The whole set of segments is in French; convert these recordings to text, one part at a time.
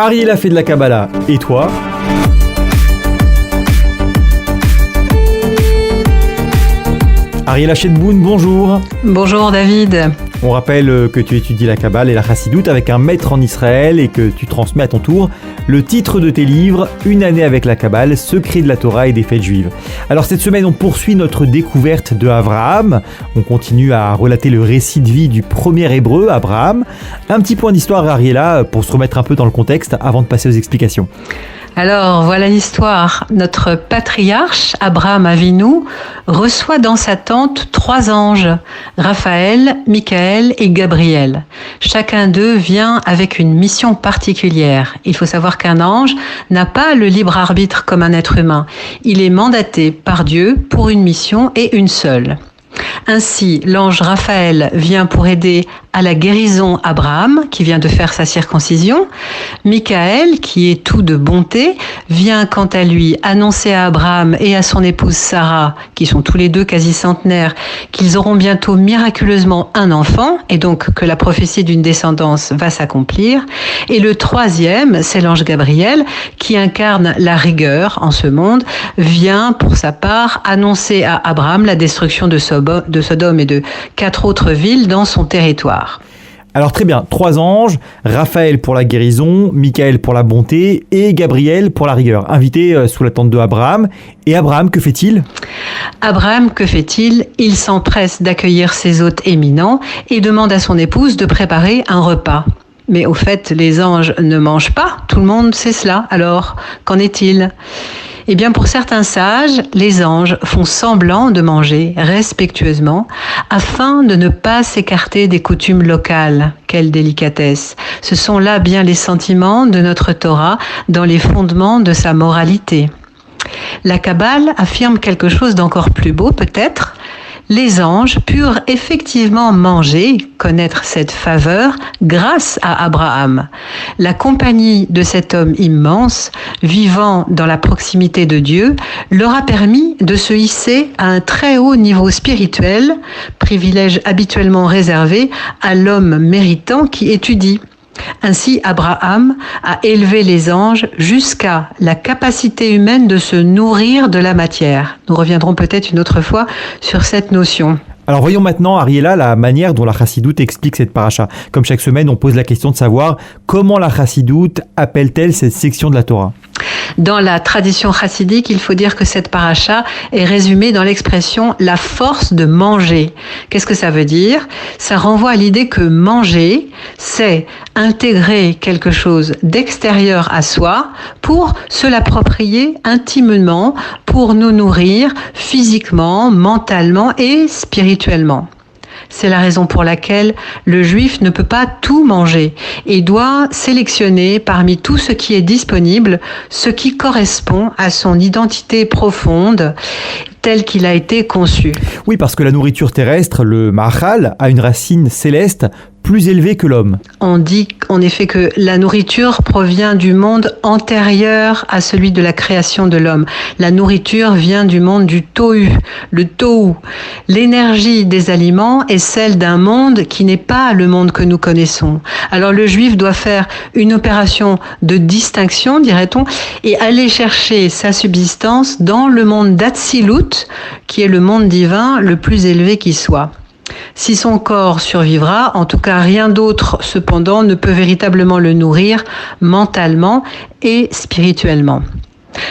Ariel a fait de la Kabbalah, et toi ? Ariel Hachetboun, bonjour. Bonjour David. On rappelle que tu étudies la Kabbale et la Chassidoute avec un maître en Israël et que tu transmets à ton tour le titre de tes livres, Une année avec la Kabbale, secrets de la Torah et des fêtes juives. Alors cette semaine, on poursuit notre découverte de Abraham. On continue à relater le récit de vie du premier hébreu, Abraham. Un petit point d'histoire, Ariela, pour se remettre un peu dans le contexte avant de passer aux explications. Alors, voilà l'histoire. Notre patriarche, Abraham Avinu, reçoit dans sa tente 3 anges, Raphaël, Michaël et Gabriel. Chacun d'eux vient avec une mission particulière. Il faut savoir qu'un ange n'a pas le libre arbitre comme un être humain. Il est mandaté par Dieu pour une mission et une seule. Ainsi, l'ange Raphaël vient pour aider à la guérison Abraham, qui vient de faire sa circoncision. Michaël, qui est tout de bonté, vient quant à lui annoncer à Abraham et à son épouse Sarah, qui sont tous les deux quasi centenaires, qu'ils auront bientôt miraculeusement un enfant, et donc que la prophétie d'une descendance va s'accomplir. Et le troisième, c'est l'ange Gabriel, qui incarne la rigueur en ce monde, vient pour sa part annoncer à Abraham la destruction de Sodome et de 4 autres villes dans son territoire. Alors très bien, 3 anges, Raphaël pour la guérison, Michaël pour la bonté et Gabriel pour la rigueur, invités sous la tente de Abraham. Et Abraham, que fait-il ? Abraham, que fait-il ? Il s'empresse d'accueillir ses hôtes éminents et demande à son épouse de préparer un repas. Mais au fait, les anges ne mangent pas, tout le monde sait cela. Alors, qu'en est-il ? Eh bien, pour certains sages, les anges font semblant de manger respectueusement afin de ne pas s'écarter des coutumes locales. Quelle délicatesse! Ce sont là bien les sentiments de notre Torah dans les fondements de sa moralité. La Kabbale affirme quelque chose d'encore plus beau peut-être. Les anges purent effectivement manger, connaître cette faveur grâce à Abraham. La compagnie de cet homme immense, vivant dans la proximité de Dieu, leur a permis de se hisser à un très haut niveau spirituel, privilège habituellement réservé à l'homme méritant qui étudie. Ainsi, Abraham a élevé les anges jusqu'à la capacité humaine de se nourrir de la matière. Nous reviendrons peut-être une autre fois sur cette notion. Alors voyons maintenant, Ariela, la manière dont la Chassidoute explique cette paracha. Comme chaque semaine, on pose la question de savoir comment la Chassidoute appelle-t-elle cette section de la Torah ? Dans la tradition chassidique, il faut dire que cette paracha est résumée dans l'expression « la force de manger ». Qu'est-ce que ça veut dire ? Ça renvoie à l'idée que manger, c'est intégrer quelque chose d'extérieur à soi pour se l'approprier intimement, pour nous nourrir physiquement, mentalement et spirituellement. C'est la raison pour laquelle le juif ne peut pas tout manger et doit sélectionner parmi tout ce qui est disponible ce qui correspond à son identité profonde tel qu'il a été conçu. Oui, parce que la nourriture terrestre, le ma'achal, a une racine céleste plus élevée que l'homme. On dit en effet que la nourriture provient du monde antérieur à celui de la création de l'homme. La nourriture vient du monde du tohu, le tohu. L'énergie des aliments est celle d'un monde qui n'est pas le monde que nous connaissons. Alors le juif doit faire une opération de distinction, dirait-on, et aller chercher sa subsistance dans le monde d'Atsilut, qui est le monde divin le plus élevé qui soit. Si son corps survivra, en tout cas rien d'autre cependant ne peut véritablement le nourrir mentalement et spirituellement.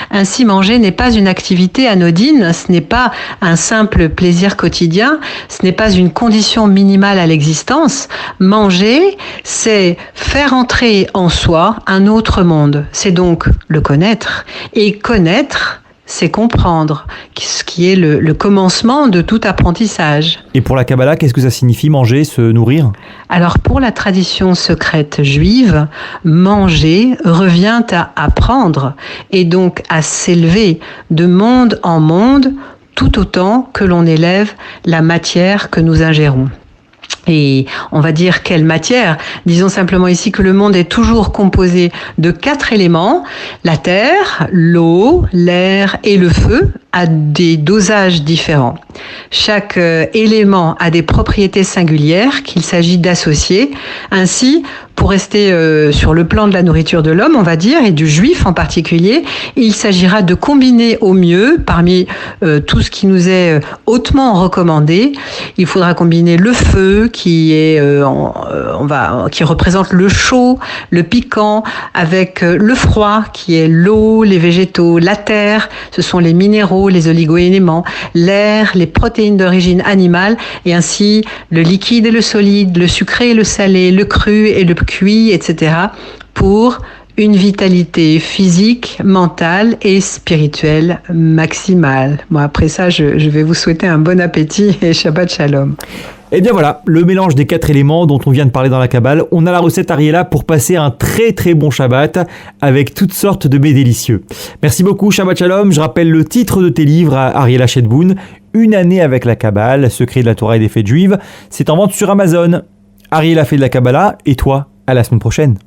Ainsi, manger n'est pas une activité anodine, ce n'est pas un simple plaisir quotidien, ce n'est pas une condition minimale à l'existence. Manger, c'est faire entrer en soi un autre monde, c'est donc le connaître. Et connaître, c'est comprendre, ce qui est le commencement de tout apprentissage. Et pour la Kabbalah, qu'est-ce que ça signifie manger, se nourrir ? Alors pour la tradition secrète juive, manger revient à apprendre et donc à s'élever de monde en monde tout autant que l'on élève la matière que nous ingérons. Et on va dire quelle matière ? Disons simplement ici que le monde est toujours composé de 4 éléments, la terre, l'eau, l'air et le feu, à des dosages différents. Chaque élément a des propriétés singulières qu'il s'agit d'associer. Ainsi, pour rester sur le plan de la nourriture de l'homme, on va dire, et du juif en particulier, il s'agira de combiner au mieux, parmi tout ce qui nous est hautement recommandé, il faudra combiner le feu qui représente le chaud, le piquant, avec le froid qui est l'eau, les végétaux, la terre, ce sont les minéraux, les oligo-éléments, l'air, les protéines d'origine animale, et ainsi le liquide et le solide, le sucré et le salé, le cru et le cuit, etc., pour une vitalité physique, mentale et spirituelle maximale. Bon, après ça, je vais vous souhaiter un bon appétit et Shabbat Shalom. Et bien voilà, le mélange des 4 éléments dont on vient de parler dans la Kabbale. On a la recette Ariella pour passer un très très bon Shabbat avec toutes sortes de mets délicieux. Merci beaucoup, Shabbat Shalom. Je rappelle le titre de tes livres à Ariella Shedboun, Une année avec la Kabbale, secret de la Torah et des fêtes juives. C'est en vente sur Amazon. Ariella fait de la Kabbalah et toi, à la semaine prochaine.